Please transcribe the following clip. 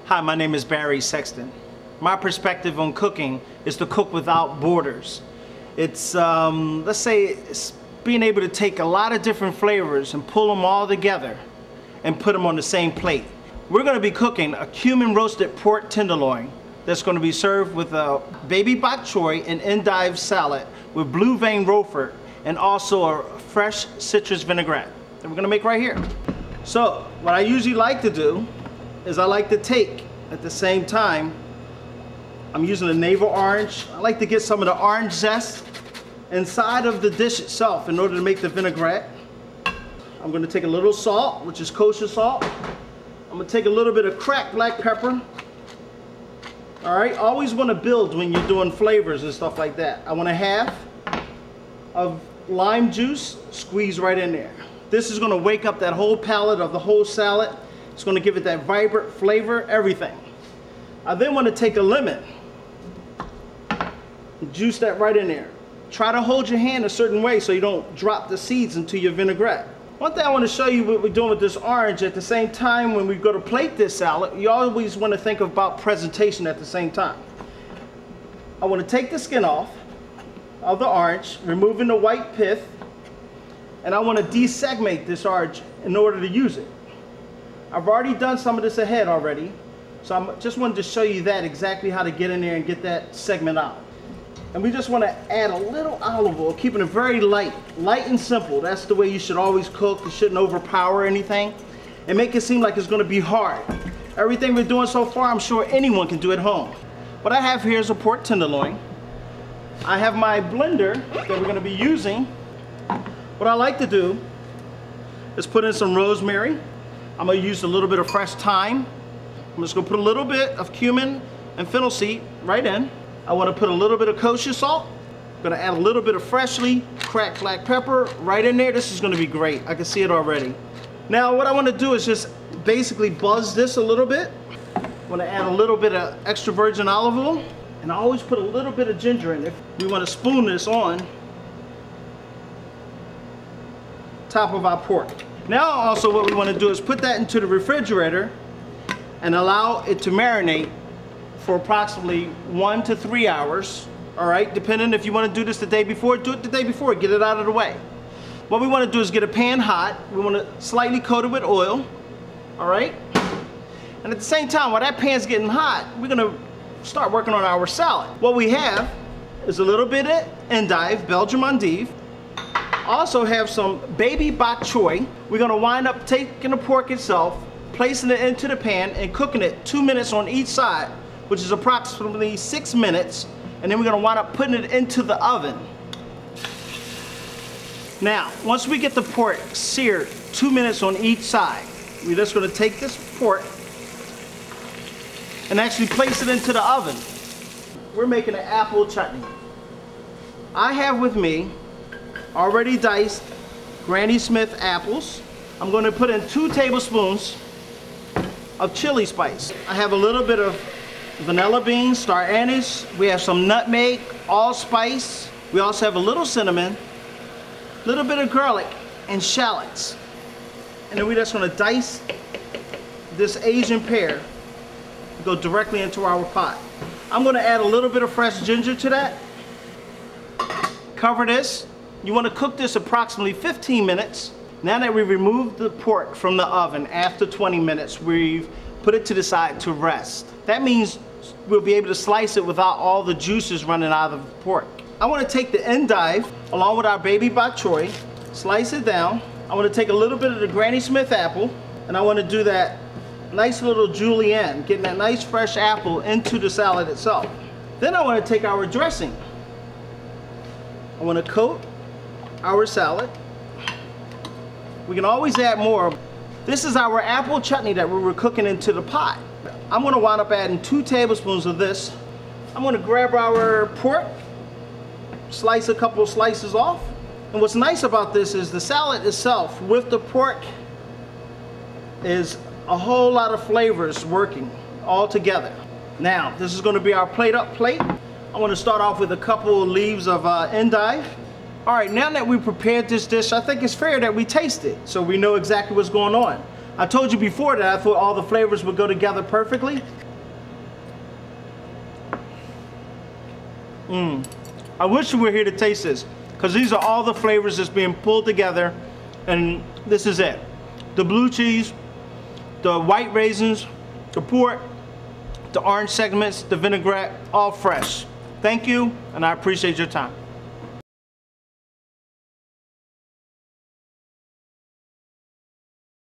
Hi, my name is Barry Sexton. My perspective on cooking is to cook without borders. It's, let's say, it's being able to take a lot of different flavors and pull them all together and put them on the same plate. We're going to be cooking a cumin roasted pork tenderloin that's going to be served with a baby bok choy and endive salad with blue vein Roquefort and also a fresh citrus vinaigrette that we're going to make right here. So what I usually like to do is I like to take at the same time, I'm using a navel orange. I like to get some of the orange zest inside of the dish itself in order to make the vinaigrette. I'm going to take a little salt, which is kosher salt. I'm going to take a little bit of cracked black pepper. All right, always want to build when you're doing flavors and stuff like that. I want a half of lime juice squeezed right in there. This is going to wake up that whole palate of the whole salad. It's going to give it that vibrant flavor, everything. I then want to take a lemon, juice that right in there. Try to hold your hand a certain way so you don't drop the seeds into your vinaigrette. One thing I want to show you what we're doing with this orange, at the same time when we go to plate this salad, you always want to think about presentation at the same time. I want to take the skin off of the orange, removing the white pith, and I want to desegment this orange in order to use it. I've already done some of this ahead already, so I just wanted to show you that exactly how to get in there and get that segment out. And we just want to add a little olive oil, keeping it very light and simple. That's the way you should always cook. You shouldn't overpower anything and make it seem like it's going to be hard. Everything we're doing so far, I'm sure anyone can do at home. What I have here is a pork tenderloin. I have my blender that we're going to be using. What I like to do is put in some rosemary. I'm going to use a little bit of fresh thyme. I'm just going to put a little bit of cumin and fennel seed right in. I want to put a little bit of kosher salt. I'm going to add a little bit of freshly cracked black pepper right in there. This is going to be great. I can see it already. Now what I want to do is just basically buzz this a little bit. I want to add a little bit of extra virgin olive oil. And I always put a little bit of ginger in it. We want to spoon this on top of our pork. Now also what we want to do is put that into the refrigerator and allow it to marinate for approximately 1 to 3 hours. All right, depending if you want to do this the day before, do it the day before, get it out of the way. What we want to do is get a pan hot. We want to slightly coat it with oil. All right, and at the same time while that pan's getting hot, we're going to start working on our salad. What we have is a little bit of endive, Belgian endive. Also have some baby bok choy. We're going to wind up taking the pork itself, placing it into the pan and cooking it 2 minutes on each side, which is approximately 6 minutes, and then we're going to wind up putting it into the oven. Now once we get the pork seared 2 minutes on each side, we're just going to take this pork and actually place it into the oven. We're making an apple chutney. I have with me already diced Granny Smith apples. I'm going to put in 2 tablespoons of chili spice. I have a little bit of vanilla beans, star anise. We have some nutmeg, allspice. We also have a little cinnamon, a little bit of garlic, and shallots. And then we're just going to dice this Asian pear, go directly into our pot. I'm going to add a little bit of fresh ginger to that. Cover this. You want to cook this approximately 15 minutes. Now that we've removed the pork from the oven after 20 minutes, we've put it to the side to rest. That means we'll be able to slice it without all the juices running out of the pork. I want to take the endive along with our baby bok choy, slice it down. I want to take a little bit of the Granny Smith apple, and I want to do that nice little julienne, getting that nice fresh apple into the salad itself. Then I want to take our dressing. I want to coat our salad. We can always add more. This is our apple chutney that we were cooking into the pot. I'm going to wind up adding 2 tablespoons of this. I'm going to grab our pork, slice a couple of slices off. And what's nice about this is the salad itself with the pork is a whole lot of flavors working all together. Now this is going to be our plate up plate. I want to start off with a couple of leaves of endive. All right, now that we prepared this dish, I think it's fair that we taste it so we know exactly what's going on. I told you before that I thought all the flavors would go together perfectly. I wish you were here to taste this, because these are all the flavors that's being pulled together, and this is it. The blue cheese, the white raisins, the port, the orange segments, the vinaigrette, all fresh. Thank you, and I appreciate your time.